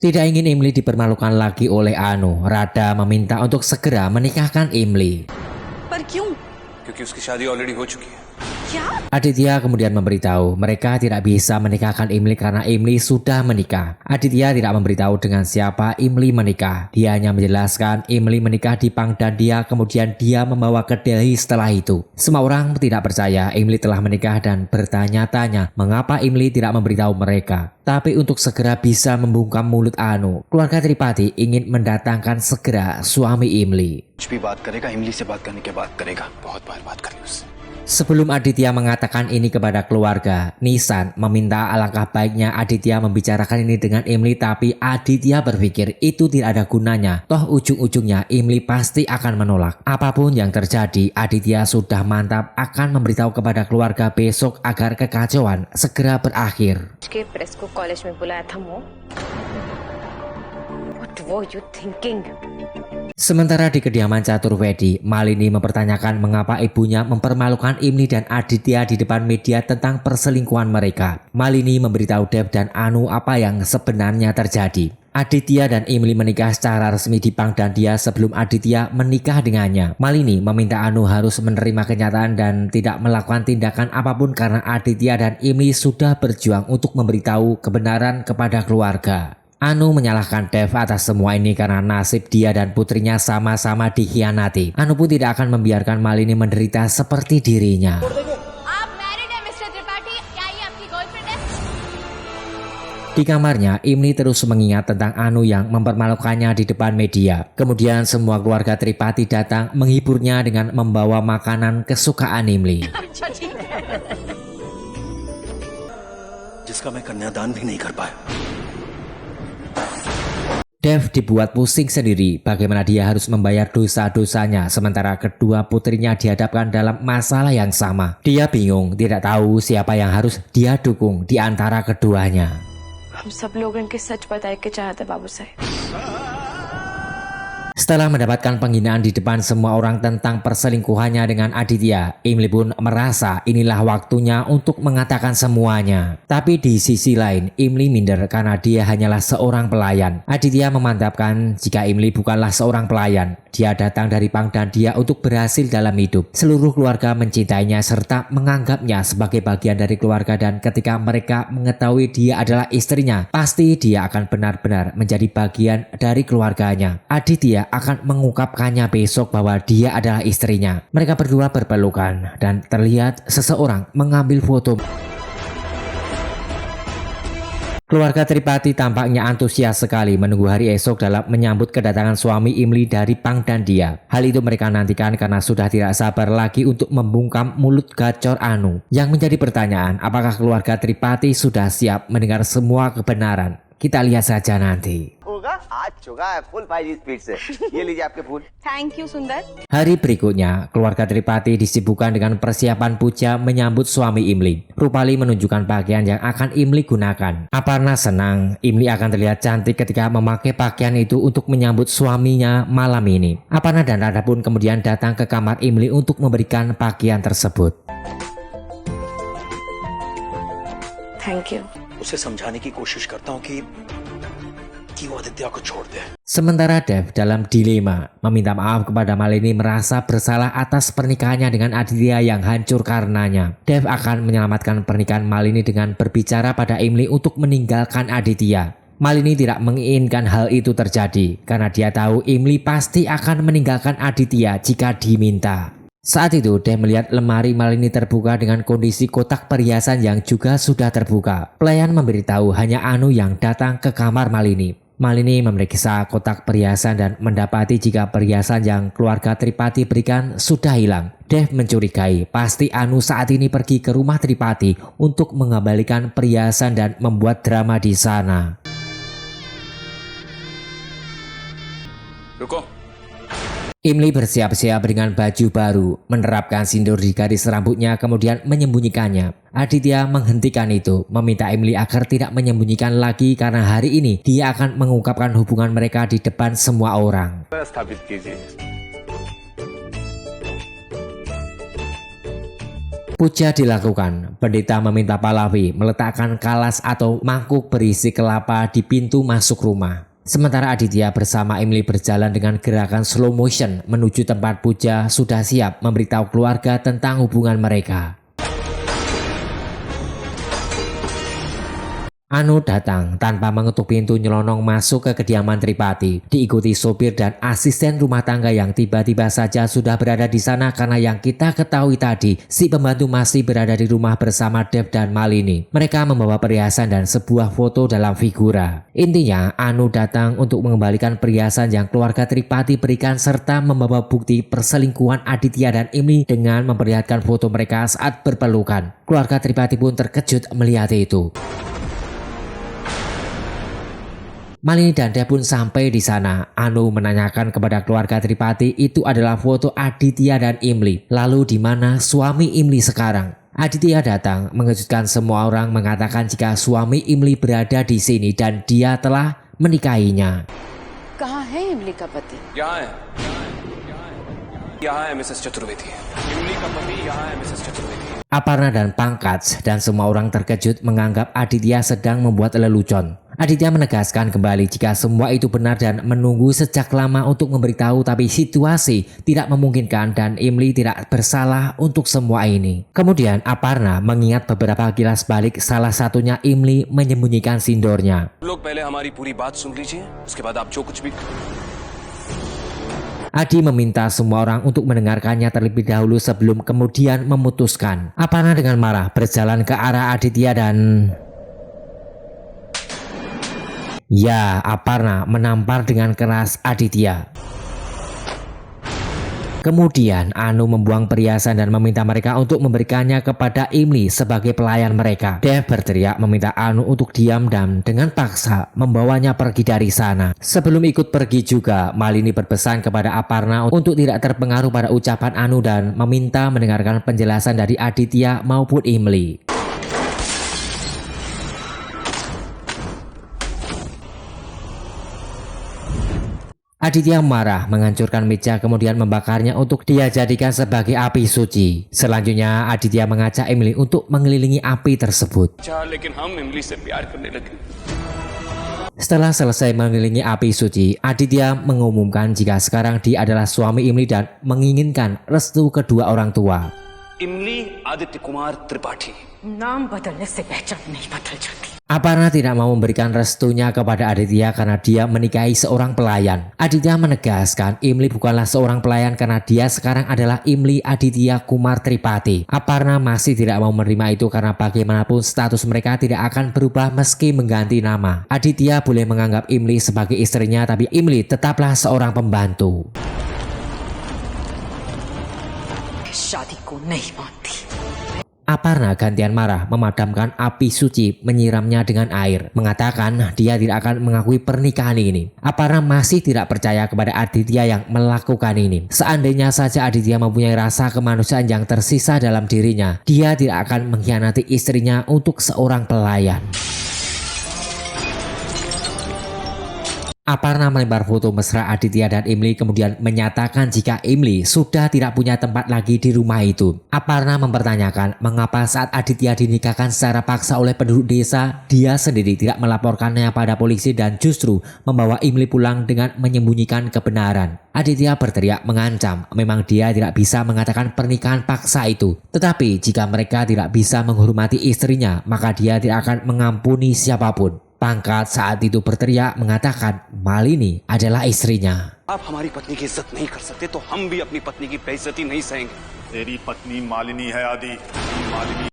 Tidak ingin Imli dipermalukan lagi oleh Anu, Radha meminta untuk segera menikahkan Imli. पर क्यों? क्योंकि उसकी शादी ऑलरेडी हो चुकी है। क्या? Aditya kemudian memberitahu mereka tidak bisa menikahkan Imli karena Imli sudah menikah. Aditya tidak memberitahu dengan siapa Imli menikah. Dia hanya menjelaskan Imli menikah di Pangdandia, kemudian dia membawa ke Delhi setelah itu. Semua orang tidak percaya Imli telah menikah dan bertanya-tanya mengapa Imli tidak memberitahu mereka. Tapi untuk segera bisa membungkam mulut Anu, keluarga Tripati ingin mendatangkan segera suami Imli. कुछ भी बात करेगा इमली से बात करने के बाद करेगा। बहुत बार बात कर ली उससे। Sebelum Aditya mengatakan ini kepada keluarga, Nisan meminta alangkah baiknya Aditya membicarakan ini dengan Imli, tapi Aditya berpikir itu tidak ada gunanya. Toh ujung-ujungnya Imli pasti akan menolak. Apapun yang terjadi, Aditya sudah mantap akan memberitahu kepada keluarga besok agar kekacauan segera berakhir. के प्रेस को कॉलेज में बुलाया था वो। What were you thinking? Sementara di kediaman Caturvedi, Malini mempertanyakan mengapa ibunya mempermalukan Imli dan Aditya di depan media tentang perselingkuhan mereka. Malini memberitahu Dev dan Anu apa yang sebenarnya terjadi. Aditya dan Imli menikah secara resmi di Pangdandia sebelum Aditya menikah dengannya. Malini meminta Anu harus menerima kenyataan dan tidak melakukan tindakan apapun karena Aditya dan Imli sudah berjuang untuk memberitahu kebenaran kepada keluarga. Anu menyalahkan Dev atas semua ini karena nasib dia dan putrinya sama-sama dikhianati. Anu pun tidak akan membiarkan Malini menderita seperti dirinya. आप मैरिड हैं मिस्टर त्रिपाठी? क्या ये आपकी गर्लफ्रेंड है? Di kamarnya, Imli terus mengingat tentang Anu yang mempermalukannya di depan media. Kemudian semua keluarga Tripati datang menghiburnya dengan membawa makanan kesukaan Imli. जिसका मैं कन्यादान भी नहीं कर पाया। Dev dibuat pusing sendiri bagaimana dia harus membayar dosa-dosanya sementara kedua putrinya dihadapkan dalam masalah yang sama. Dia bingung, tidak tahu siapa yang harus dia dukung di antara keduanya. हम सब लोग इनके सच बताए के चाहते बाबू साहब। Setelah mendapatkan penghinaan di depan semua orang tentang perselingkuhannya dengan Aditya, Imli pun merasa inilah waktunya untuk mengatakan semuanya. Tapi di sisi lain, Imli minder karena dia hanyalah seorang pelayan. Aditya memantapkan jika Imli bukanlah seorang pelayan. Dia datang dari Pangdandia untuk berhasil dalam hidup. Seluruh keluarga mencintainya serta menganggapnya sebagai bagian dari keluarga, dan ketika mereka mengetahui dia adalah istrinya, pasti dia akan benar-benar menjadi bagian dari keluarganya. Aditya akan mengungkapkannya besok bahwa dia adalah istrinya. Mereka berdua berpelukan dan terlihat seseorang mengambil foto. Keluarga Tripati tampaknya antusias sekali menunggu hari esok dalam menyambut kedatangan suami Imli dari Pangdandia. Hal itu mereka nantikan karena sudah tidak sabar lagi untuk membungkam mulut gacor Anu. Yang menjadi pertanyaan, apakah keluarga Tripati sudah siap mendengar semua kebenaran? Kita lihat saja nanti. आज चुका है full 5G speed से। ये लीजिए आपके फूल। Thank you सुंदर। Hari berikutnya, keluarga Tripati disibukkan dengan persiapan puja menyambut suami Imli. Rupali menunjukkan pakaian yang akan Imli gunakan. Aparna senang Imli akan terlihat cantik ketika memakai pakaian itu untuk menyambut suaminya malam ini. Aparna dan Radha pun kemudian datang ke kamar Imli untuk memberikan pakaian tersebut. Thank you. उसे समझाने की कोशिश करता हूँ कि वो आदित्य को छोड़ दे। Sementara Dev dalam dilema, meminta maaf kepada Malini merasa bersalah atas pernikahannya dengan Aditya yang hancur karenanya. Dev akan menyelamatkan pernikahan Malini dengan berbicara pada Imli untuk meninggalkan Aditya. Malini tidak menginginkan hal itu terjadi karena dia tahu Imli pasti akan meninggalkan Aditya jika diminta. Saat itu Dev melihat lemari Malini terbuka dengan kondisi kotak perhiasan yang juga sudah terbuka. Pelayan memberitahu hanya Anu yang datang ke kamar Malini. Malini memeriksa kotak perhiasan dan mendapati jika perhiasan yang keluarga Tripati berikan sudah hilang. Dev mencurigai pasti Anu saat ini pergi ke rumah Tripati untuk mengembalikan perhiasan dan membuat drama di sana. रुको। Imli bersiap-siap dengan baju baru, menerapkan sindur di garis rambutnya kemudian menyembunyikannya. Aditya menghentikan itu, meminta Imli agar tidak menyembunyikan lagi karena hari ini dia akan mengungkapkan hubungan mereka di depan semua orang. स्थापित कीजिए। Puja dilakukan. Pendeta meminta Pahlavi meletakkan kalas atau mangkuk berisi kelapa di pintu masuk rumah. Sementara Aditya bersama Emily berjalan dengan gerakan slow motion menuju tempat puja sudah siap memberitahu keluarga tentang hubungan mereka. Anu datang tanpa mengetuk pintu nyelonong masuk ke kediaman Tripati, diikuti sopir dan asisten rumah tangga yang tiba-tiba saja sudah berada di sana karena yang kita ketahui tadi, si pembantu masih berada di rumah bersama Dev dan Malini. Mereka membawa perhiasan dan sebuah foto dalam figura. Intinya, Anu datang untuk mengembalikan perhiasan yang keluarga Tripati berikan serta membawa bukti perselingkuhan Aditya dan Emily dengan memperlihatkan foto mereka saat berpelukan. Keluarga Tripati pun terkejut melihat itu. Malini dan Dev pun sampai di sana. Anu menanyakan kepada keluarga Tripati itu adalah foto Aditya dan Emily. Lalu di mana suami Emily sekarang? Aditya datang mengejutkan semua orang mengatakan jika suami Emily berada di sini dan dia telah menikahinya. कहाँ है इमली का पति? यहाँ है मिसेस चतुर्वेदी। इमली का पति यहाँ है मिसेस Chaturvedi. Aparna dan Pankaj dan semua orang terkejut menganggap Aditya sedang membuat lelucon. Aditya menegaskan kembali jika semua itu benar dan menunggu sejak lama untuk memberitahu, tapi situasi tidak memungkinkan dan Emily tidak bersalah untuk semua ini. Kemudian Aparna mengingat beberapa kilas balik, salah satunya Emily menyembunyikan sindornya. लोग पहले हमारी पूरी बात सुन लीजिए, उसके बाद आप जो कुछ भी Adi meminta semua orang untuk mendengarkannya terlebih dahulu sebelum kemudian memutuskan. Aparna dengan marah berjalan ke arah Aditya dan... Ya, Aparna menampar dengan keras Aditya. Kemudian Anu membuang perhiasan dan meminta mereka untuk memberikannya kepada Emily sebagai pelayan mereka. Dev berteriak meminta Anu untuk diam dan dengan paksa membawanya pergi dari sana. Sebelum ikut pergi juga, Malini berpesan kepada Aparna untuk tidak terpengaruh pada ucapan Anu dan meminta mendengarkan penjelasan dari Aditya maupun Emily. Aditya marah menghancurkan meja kemudian membakarnya untuk dia jadikan sebagai api suci. Selanjutnya Aditya mengajak Emily untuk mengelilingi api tersebut. लेकिन हम इमली से प्यार करने लगे। Setelah selesai mengelilingi api suci, Aditya mengumumkan jika sekarang dia adalah suami Emily dan menginginkan restu kedua orang tua. इमली आदित्य कुमार त्रिपाठी। नाम बदलने से पहचान नहीं बदल जाती। Aparna tidak mau memberikan restunya kepada Aditya karena dia menikahi seorang pelayan. Aditya menegaskan Emily bukanlah seorang pelayan karena dia sekarang adalah Emily Aditya Kumar Tripati. Aparna masih tidak mau menerima itu karena bagaimanapun status mereka tidak akan berubah meski mengganti nama. Aditya boleh menganggap Emily sebagai istrinya, tapi Emily tetaplah seorang pembantu. शादी को नहीं मानती। Aparna gantian marah memadamkan api suci, menyiramnya dengan air, mengatakan dia tidak akan mengakui pernikahan ini. Aparna masih tidak percaya kepada Aditya yang melakukan ini. Seandainya saja Aditya mempunyai rasa kemanusiaan yang tersisa dalam dirinya, dia tidak akan mengkhianati istrinya untuk seorang pelayan. Aparna melempar foto mesra Aditya dan Emily kemudian menyatakan jika Emily sudah tidak punya tempat lagi di rumah itu. Aparna mempertanyakan mengapa saat Aditya dinikahkan secara paksa oleh penduduk desa, dia sendiri tidak melaporkannya pada polisi dan justru membawa Emily pulang dengan menyembunyikan kebenaran. Aditya berteriak mengancam, memang dia tidak bisa mengatakan pernikahan paksa itu. Tetapi jika mereka tidak bisa menghormati istrinya, maka dia tidak akan mengampuni siapapun. Pangkat saat itu berteriak mengatakan Malini adalah istrinya. आप हमारी पत्नी की इज्जत नहीं कर सकते तो हम भी अपनी पत्नी की बेइज्जती नहीं सहेंगे। तेरी पत्नी मालिनी है आदि। मालिनी